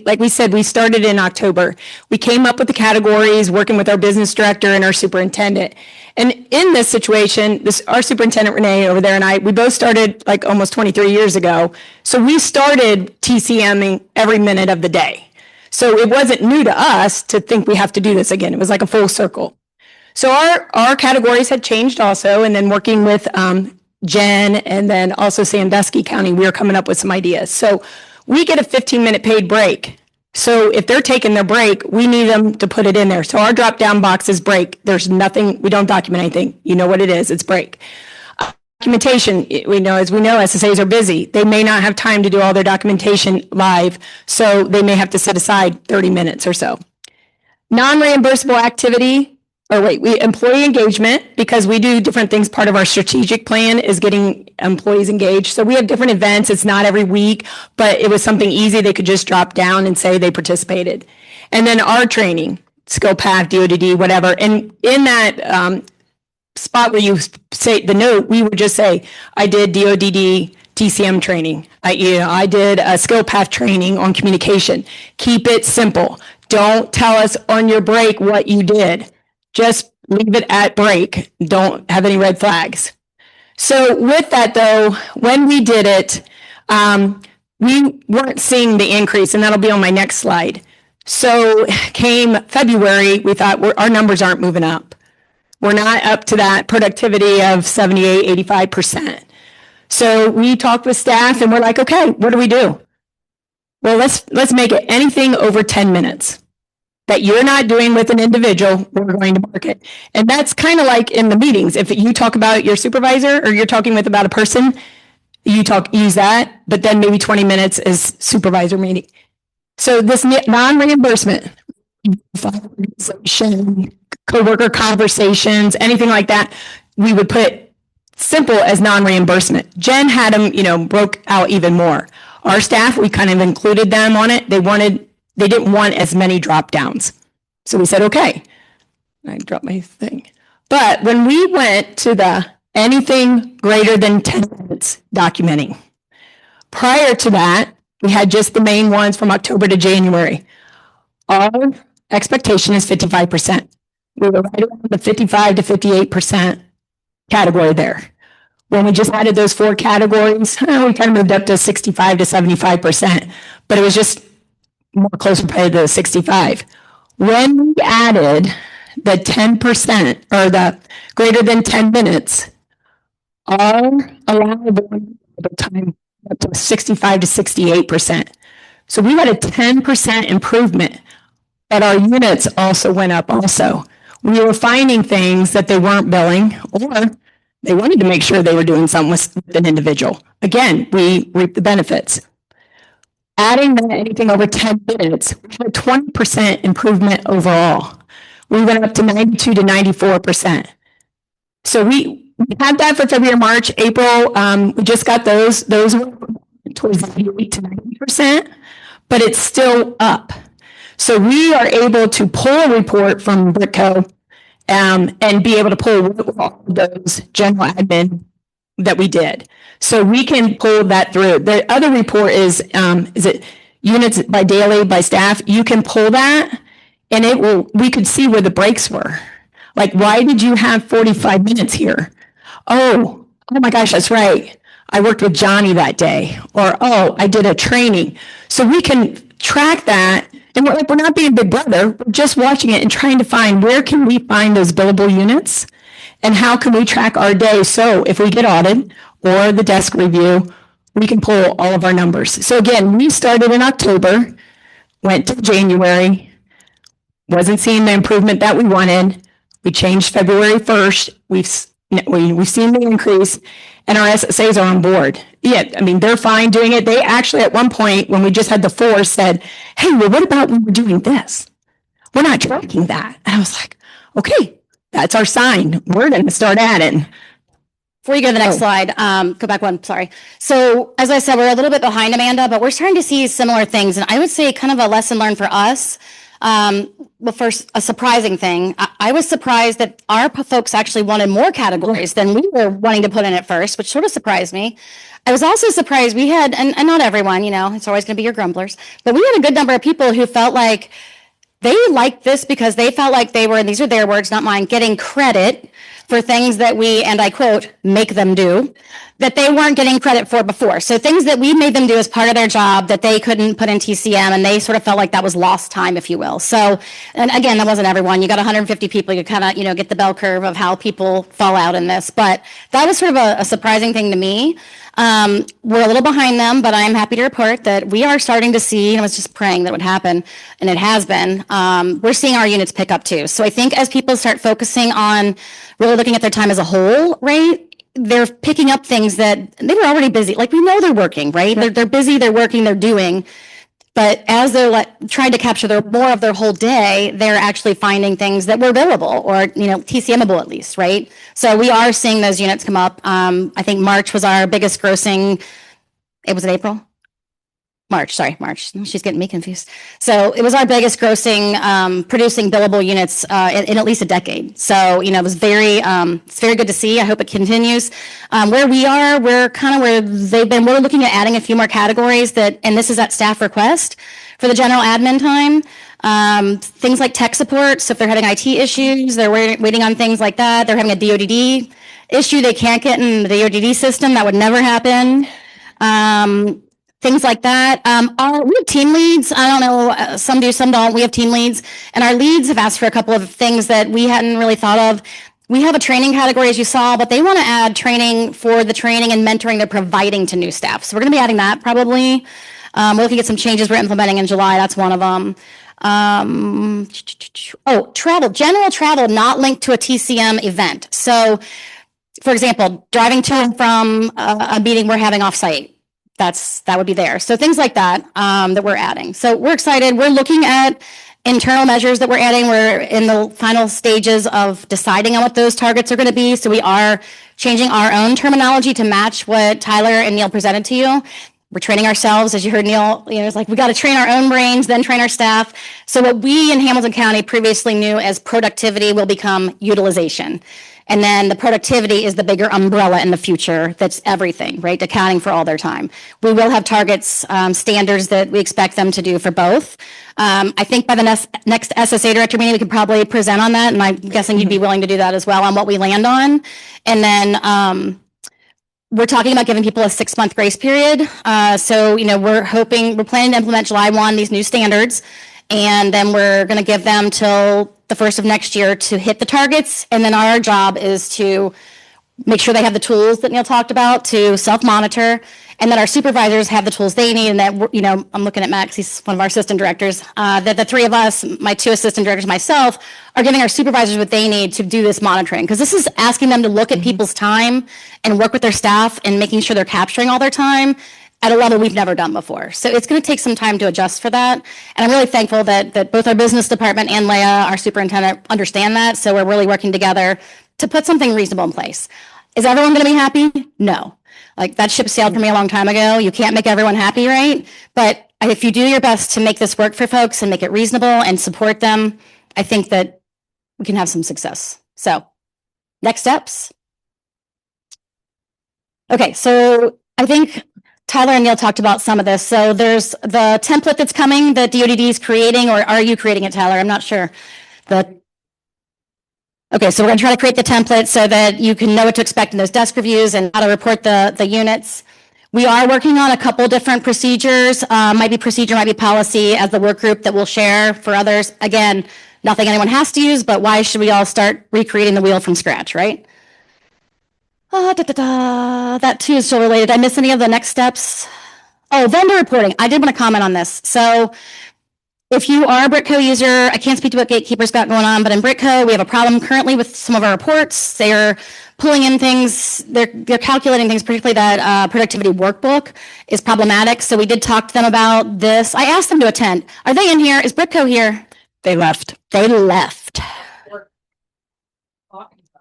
like we said, we started in October. We came up with the categories, working with our business director and our superintendent. And in this situation, our superintendent, Renee, over there, and I, we both started like almost 23 years ago. So we started TCMing every minute of the day. So it wasn't new to us to think we have to do this again. It was like a full circle. So our categories had changed also, and then working with Jen and then also Sandusky County, we were coming up with some ideas. So we get a 15-minute paid break. So if they're taking their break, we need them to put it in there. So our drop-down box is break. There's nothing, we don't document anything. You know what it is, it's break. Documentation, as we know, SSAs are busy. They may not have time to do all their documentation live, so they may have to set aside 30 minutes or so. Non-reimbursable activity, employee engagement, because we do different things. Part of our strategic plan is getting employees engaged. So we have different events. It's not every week, but it was something easy. They could just drop down and say they participated. And then our training, skill path, DODD, whatever. And in that spot where you say the note, we would just say, I did DODD TCM training. I did a skill path training on communication. Keep it simple. Don't tell us on your break what you did. Just leave it at break. Don't have any red flags. So with that though, when we did it, we weren't seeing the increase, and that'll be on my next slide. So came February, we thought our numbers aren't moving up. We're not up to that productivity of 78, 85%. So we talked with staff and we're like, okay, what do we do? Well, let's make it anything over 10 minutes. That you're not doing with an individual, we're going to mark it. And that's kind of like in the meetings. If you talk about your supervisor or you're talking with about a person, use that, but then maybe 20 minutes is supervisor meeting. So this non-reimbursement, coworker conversations, anything like that, we would put simple as non-reimbursement. Jen had them, broke out even more. Our staff, we kind of included them on it. They didn't want as many drop downs. So we said, okay, I dropped my thing. But when we went to the anything greater than 10 minutes documenting, prior to that, we had just the main ones from October to January. Our expectation is 55%. We were right around the 55 to 58% category there. When we just added those 4 categories, we kind of moved up to 65 to 75%, but it was just more closer to the 65. When we added the 10% or the greater than 10 minutes, our allowable time up to 65 to 68%. So we had a 10% improvement, but our units also went up also. We were finding things that they weren't billing, or they wanted to make sure they were doing something with an individual. Again, we reap the benefits. Adding anything over 10 minutes, we had a 20% improvement overall. We went up to 92 to 94%. So we had that for February, March, April. We just got those were towards 88 to 90%, but it's still up. So we are able to pull a report from Britco and be able to pull all of those general admin that we did. So we can pull that through. The other report is it units by daily by staff? You can pull that and we could see where the breaks were. Like, why did you have 45 minutes here? Oh my gosh, that's right. I worked with Johnny that day. Or, I did a training. So we can track that. And we're not being Big Brother. We're just watching it and trying to find where can we find those billable units and how can we track our day. So if we get audited or the desk review, we can pull all of our numbers. So again, we started in October, went to January, wasn't seeing the improvement that we wanted. We changed February 1st. We've seen the increase and our SSAs are on board. Yeah, I mean, they're fine doing it. They actually, at one point, when we just had the 4, said, hey, well, what about when we're doing this? We're not tracking that. And I was like, okay, that's our sign. We're going to start adding. Before you go to the next slide, go back one, sorry. So as I said, we're a little bit behind Amanda, but we're starting to see similar things. And I would say kind of a lesson learned for us. Well, first, a surprising thing. I was surprised that our folks actually wanted more categories than we were wanting to put in at first, which sort of surprised me. I was also surprised we had, and not everyone, you know, it's always going to be your grumblers, but we had a good number of people who felt like they liked this because they felt like they were, and these are their words, not mine, getting credit for things that we, and I quote, make them do, that they weren't getting credit for before. So things that we made them do as part of their job that they couldn't put in TCM, and they sort of felt like that was lost time, if you will. So, and again, that wasn't everyone. You got 150 people, you kind of, you know, get the bell curve of how people fall out in this. But that was sort of a surprising thing to me. We're a little behind them, but I'm happy to report that we are starting to see, and I was just praying that would happen, and it has been, we're seeing our units pick up too. So I think as people start focusing on really looking at their time as a whole, right, they're picking up things that they were already busy. Like we know they're working, right? They're busy, they're working, they're doing. But as they're trying to capture more of their whole day, they're actually finding things that were billable or, you know, TCMable at least, right? So we are seeing those units come up. I think March was our biggest grossing. It was in April? March. She's getting me confused. So it was our biggest grossing, producing billable units in at least a decade. So, you know, it was it's very good to see. I hope it continues. Where we are, we're kind of where they've been. We're looking at adding a few more categories and this is at staff request for the general admin time. Things like tech support. So if they're having IT issues, they're waiting on things like that. They're having a DODD issue they can't get in the DODD system. That would never happen. Things like that. We have team leads. I don't know, some do, some don't. We have team leads, and our leads have asked for a couple of things that we hadn't really thought of. We have a training category, as you saw, but they want to add training for the training and mentoring they're providing to new staff. So we're going to be adding that probably. We're looking at some changes we're implementing in July. That's one of them. Travel, general travel, not linked to a TCM event. So, for example, driving to and from a meeting we're having offsite. That would be there. So things like that, that we're adding. So we're excited. We're looking at internal measures that we're adding. We're in the final stages of deciding on what those targets are going to be. So we are changing our own terminology to match what Tyler and Neil presented to you. We're training ourselves, as you heard Neil, you know, it's like we got to train our own brains, then train our staff. So what we in Hamilton County previously knew as productivity will become utilization. And then the productivity is the bigger umbrella in the future. That's everything, right? Accounting for all their time. We will have targets, standards that we expect them to do for both. I think by the next SSA director meeting, we could probably present on that. And I'm guessing you'd be willing to do that as well on what we land on. And then we're talking about giving people a 6-month grace period. So, you know, we're planning to implement July 1, these new standards. And then we're going to give them till the first of next year to hit the targets. And then our job is to make sure they have the tools that Neil talked about to self-monitor, and that our supervisors have the tools they need. And that, you know, I'm looking at Max, he's one of our assistant directors, that the three of us, my 2 assistant directors, myself, are giving our supervisors what they need to do this monitoring. Because this is asking them to look at people's time and work with their staff and making sure they're capturing all their time at a level we've never done before. So it's going to take some time to adjust for that. And I'm really thankful that both our business department and Leah, our superintendent, understand that. So we're really working together to put something reasonable in place. Is everyone going to be happy? No. Like that ship sailed for me a long time ago. You can't make everyone happy, right? But if you do your best to make this work for folks and make it reasonable and support them, I think that we can have some success. So next steps. Okay, so I think Tyler and Neil talked about some of this. So there's the template that's coming that DODD is creating, or are you creating it, Tyler? I'm not sure. Okay, so we're going to try to create the template so that you can know what to expect in those desk reviews and how to report the units. We are working on a couple different procedures, might be procedure, might be policy, as the work group that we'll share for others. Again, nothing anyone has to use, but why should we all start recreating the wheel from scratch, right? That too is still related. Did I miss any of the next steps? Oh, vendor reporting. I did want to comment on this. So If you are a Britco user, I can't speak to what Gatekeeper's got going on, but in Britco, we have a problem currently with some of our reports. They're pulling in things, they're calculating things, particularly that productivity workbook is problematic. So we did talk to them about this. I asked them to attend. Are they in here? Is Britco here? They left. They left.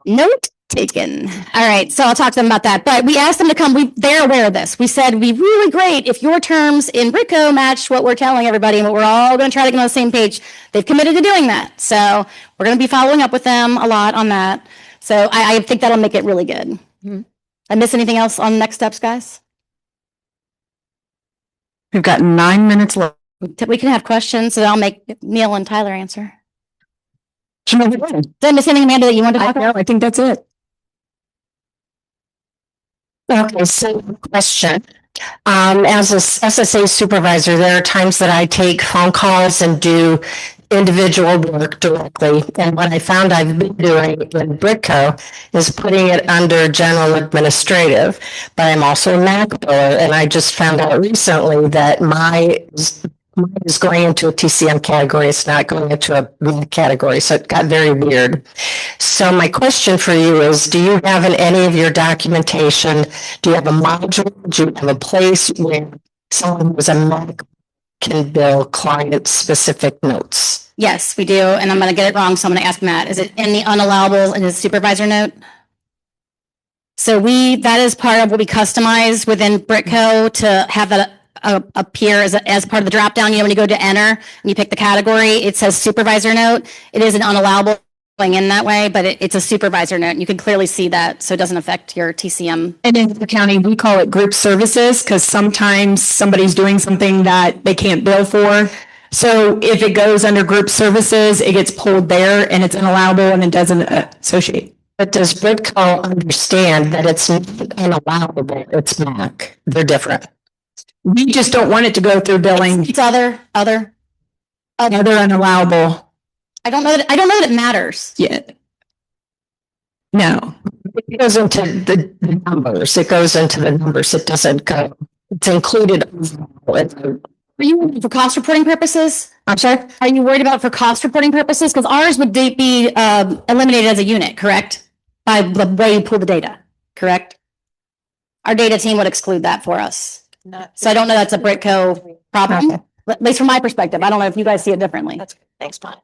Note taken. All right, so I'll talk to them about that. But we asked them to come. They're aware of this. We said, it'd be really great if your terms in Britco match what we're telling everybody and what we're all going to try to get on the same page. They've committed to doing that. So we're going to be following up with them a lot on that. So I think that'll make it really good. I miss anything else on next steps, guys? We've got 9 minutes left. We can have questions, so I'll make Neil and Tyler answer. Did Did I miss anything, Amanda, that you wanted to talk about? I think that's it. Okay, so question. As a SSA supervisor, there are times that I take phone calls and do individual work directly. And what I found I've been doing in Britco is putting it under general administrative, but I'm also a Mac biller. And I just found out recently that mine is going into a TCM category. It's not going into a Mac category. So it got very weird. So my question for you is, do you have in any of your documentation, do you have a module, do you have a place where someone who's a Mac can bill client-specific notes? Yes, we do, and I'm going to get it wrong, so I'm going to ask Matt. Is it in the unallowable in his supervisor note? So that is part of what we customize within Britco to have that appear as part of the drop down. You know, when you go to enter and you pick the category, it says supervisor note. It is an unallowable thing in that way, but it's a supervisor note. And you can clearly see that, so it doesn't affect your TCM. And in the county, we call it group services because sometimes somebody's doing something that they can't bill for. So if it goes under group services, it gets pulled there and it's unallowable and it doesn't associate. But does Britco understand that it's not unallowable, it's Mac? They're different. We just don't want it to go through billing. It's other. They're unallowable. I don't know that it matters. Yeah. No. It goes into the numbers. It goes into the numbers. It doesn't go. It's included. Are you worried for cost reporting purposes? I'm sorry? Are you worried about it for cost reporting purposes? Because ours would be eliminated as a unit, correct? By the way you pull the data, correct? Our data team would exclude that for us. So I don't know that's a Britco problem, Okay. at least from my perspective. I don't know if you guys see it differently. That's good. Thanks, Bob.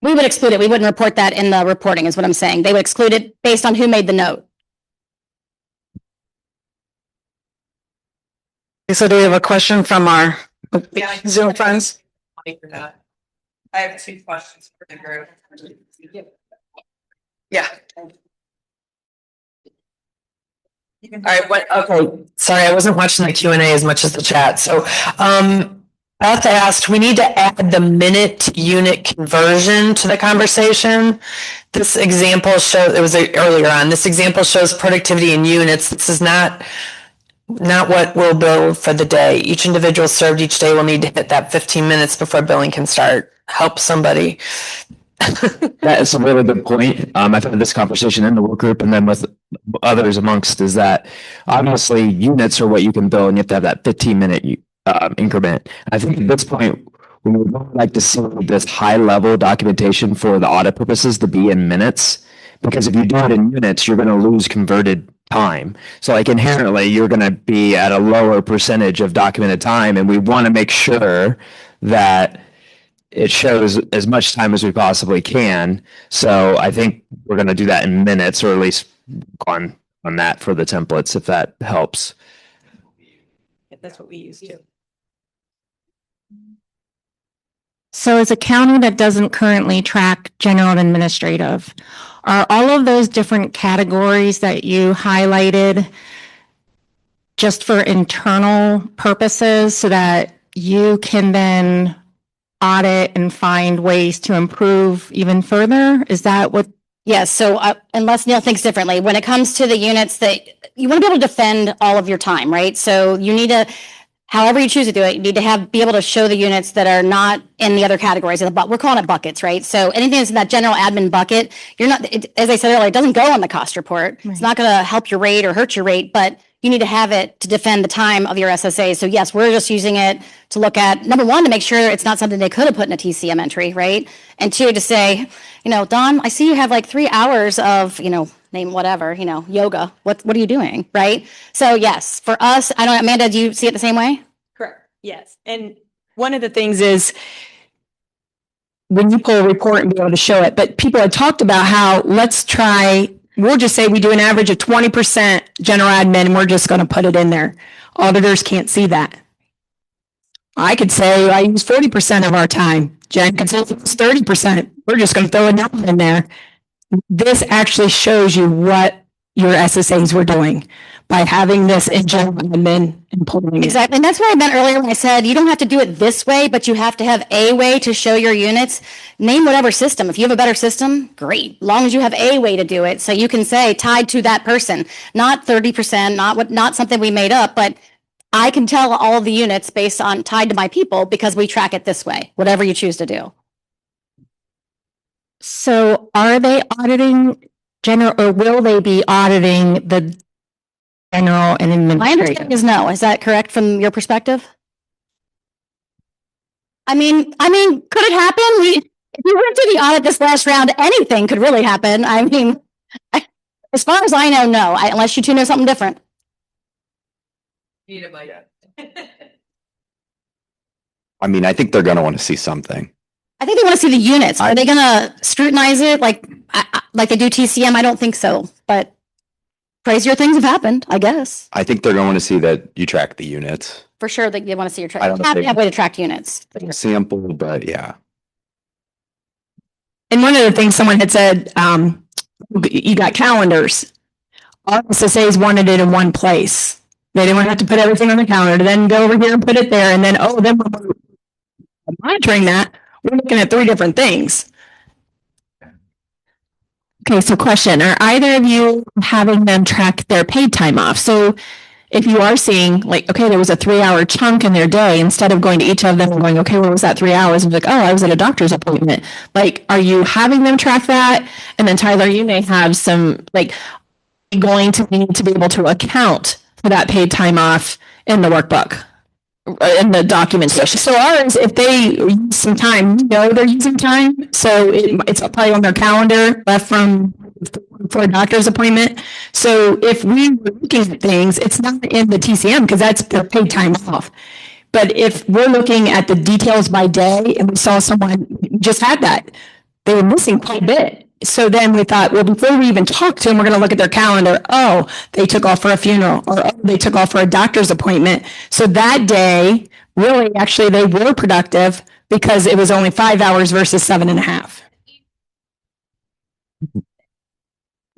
We would exclude it. We wouldn't report that in the reporting is what I'm saying. They would exclude it based on who made the note. So do we have a question from our Zoom friends? I have 2 questions for the group. Yeah. All right, okay, sorry, I wasn't watching the Q&A as much as the chat. So, Beth asked, we need to add the minute to unit conversion to the conversation. This example shows, it was earlier on, this example shows productivity in units. This is not what we'll bill for the day. Each individual served each day will need to hit that 15 minutes before billing can start. Help somebody. That is a really good point. I've had this conversation in the work group and then with others amongst is that obviously units are what you can bill and you have to have that 15-minute increment. I think at this point, we would like to see this high level documentation for the audit purposes to be in minutes, because if you do it in units, you're going to lose converted time. So like inherently, you're going to be at a lower percentage of documented time. And we want to make sure that it shows as much time as we possibly can. So I think we're going to do that in minutes, or at least on that for the templates, if that helps. That's what we use too. So as a county that doesn't currently track general and administrative, are all of those different categories that you highlighted just for internal purposes so that you can then audit and find ways to improve even further? Is that what? Yes. So unless Neil thinks differently, when it comes to the units that you want to be able to defend all of your time, right? So you need to, however you choose to do it, you need to be able to show the units that are not in the other categories of the we're calling it buckets, right? So anything that's in that general admin bucket, you're not, as I said earlier, it doesn't go on the cost report. Right. It's not going to help your rate or hurt your rate, but you need to have it to defend the time of your SSA. So yes, we're just using it to look at, number one, to make sure it's not something they could have put in a TCM entry, right? And two, to say, Don, I see you have like 3 hours of, name whatever, yoga. What are you doing, right? So yes, for us, I don't, Amanda, do you see it the same way? Correct. Yes. And one of the things is when you pull a report and be able to show it, but people had talked about how we'll just say we do an average of 20% general admin and we're just going to put it in there. Auditors can't see that. I could say I use 40% of our time. Jen could say it's 30%. We're just going to throw a number in there. This actually shows you what your SSAs were doing by having this in general admin and pulling it. Exactly. And that's what I meant earlier when I said you don't have to do it this way, but you have to have a way to show your units. Name whatever system. If you have a better system, great. As long as you have a way to do it. So you can say tied to that person, not 30%, not something we made up, but I can tell all of the units based on tied to my people because we track it this way, whatever you choose to do. So are they auditing general, or will they be auditing the general and My administrative? understanding is no. Is that correct from your perspective? I mean, could it happen? If you went to the audit this last round, anything could really happen. I mean, as far as I know, no, unless you two know something different. I mean, I think they're going to want to see something. I think they want to see the units. Are they going to scrutinize it like they do TCM? I don't think so, but crazier things have happened, I guess. I think they're going to see that you track the units. For sure, they want to see your track. I don't You have to think- have a way to track units. Sample, but yeah. And one of the things someone had said, you got calendars. All SSAs wanted it in one place. They didn't want to have to put everything on the calendar, then go over here and put it there, and then, then we're monitoring that. We're looking at 3 different things. Okay, so question, are either of you having them track their paid time off? So if you are seeing like, okay, there was a 3-hour chunk in their day, instead of going to each of them and going, okay, where was that 3 hours? And like, oh, I was at a doctor's appointment. Like, are you having them track that? And then Tyler, you may have some, like, going to need to be able to account for that paid time off in the workbook, in the documentation. So ours, if they use some time, they're using time. So it's probably on their calendar left for a doctor's appointment. So if we were looking at things, it's not in the TCM because that's their paid time off. But if we're looking at the details by day and we saw someone just had that, they were missing quite a bit. So then we thought, well, before we even talk to them, we're going to look at their calendar. Oh, they took off for a funeral, or oh, they took off for a doctor's appointment. So that day, really, actually, they were productive because it was only 5 hours versus 7.5.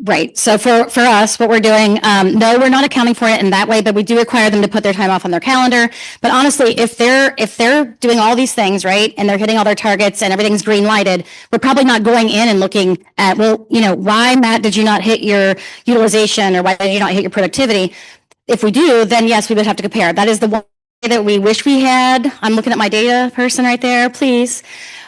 Right. So for us, what we're doing, no, we're not accounting for it in that way, but we do require them to put their time off on their calendar. But honestly, if they're doing all these things, right, and they're hitting all their targets and everything's green lighted, we're probably not going in and looking at, well, why, Matt, did you not hit your utilization, or why did you not hit your productivity? If we do, then yes, we would have to compare. That is the one that we wish we had. I'm looking at my data person right there, please.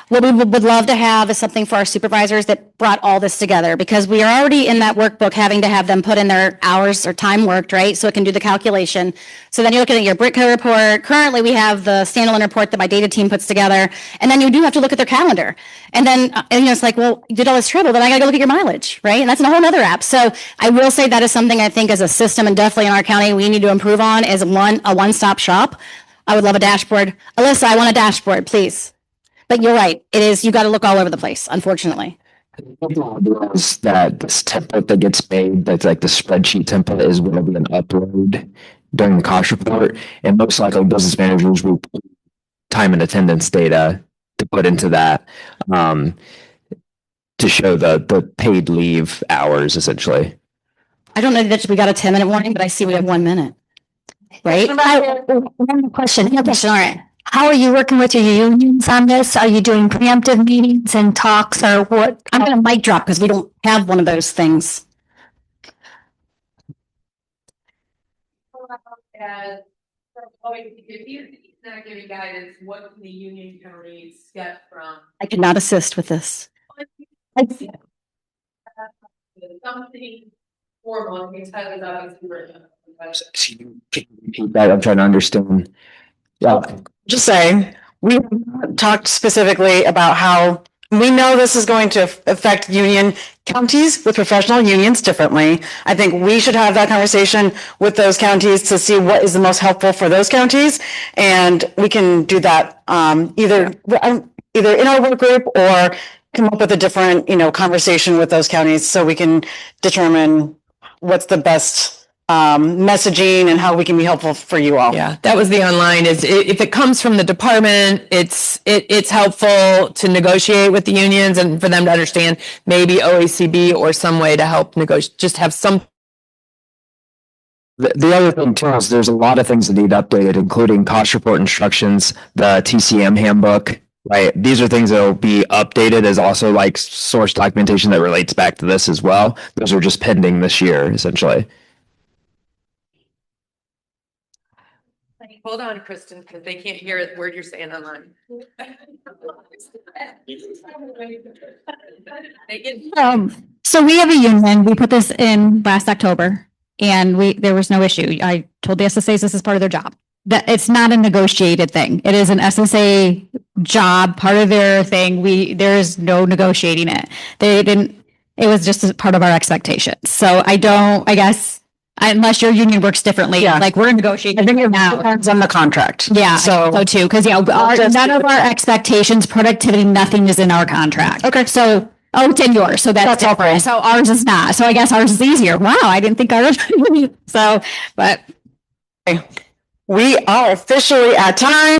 What we would love to have is something for our supervisors that brought all this together, because we are already in that workbook having to have them put in their hours or time worked, right? So it can do the calculation. So then you're looking at your Britco report. Currently, we have the standalone report that my data team puts together. And then you do have to look at their calendar. And then it's like, well, you did all this trouble, then I got to go look at your mileage, right? And that's a whole other app. So I will say that is something I think as a system, and definitely in our county, we need to improve on, is a one-stop shop. I would love a dashboard. Alyssa, I want a dashboard, please. But you're right. It is, you got to look all over the place, unfortunately. Is that this template that gets made, that's like the spreadsheet template, is going to be an upload during the cost report. And most likely business managers will put time and attendance data to put into that to show the paid leave hours, essentially. I don't know that we got a 10-minute warning, but I see we have 1 minute. Right? One question. No question. All right. How are you working with your unions on this? Are you doing preemptive meetings and talks, or what? I'm going to mic drop because we don't have one of those things. If he's not giving guidance, what can the union attorneys get from? I cannot assist with this. Something formal, because that is obviously written. I'm trying to understand. Yeah. Just saying, we have not talked specifically about how we know this is going to affect union counties with professional unions differently. I think we should have that conversation with those counties to see what is the most helpful for those counties. And we can do that either in our work group or come up with a different, conversation with those counties so we can determine what's the best messaging and how we can be helpful for you all. Yeah, that was the online is if it comes from the department, it's helpful to negotiate with the unions and for them to understand maybe OACB or some way to help negotiate, just have some. The other thing too is there's a lot of things that need updated, including cost report instructions, the TCM handbook, right? These are things that will be updated as also like source documentation that relates back to this as well. Those are just pending this year, essentially. Hold on, Kristen, because they can't hear a word you're saying online. So we have a union, we put this in last October and there was no issue. I told the SSAs this is part of their job. That it's not a negotiated thing. It is an SSA job, part of their thing. There is no negotiating it. It was just a part of our expectations. So I guess, unless your union works differently, like we're negotiating. I think it now depends on the contract. Yeah, so too, because none of our expectations, productivity, nothing is in our contract. Okay. So, it's in yours. So that's all right. So ours is not. So I guess ours is easier. Wow, I didn't think ours. So, but we are officially at time.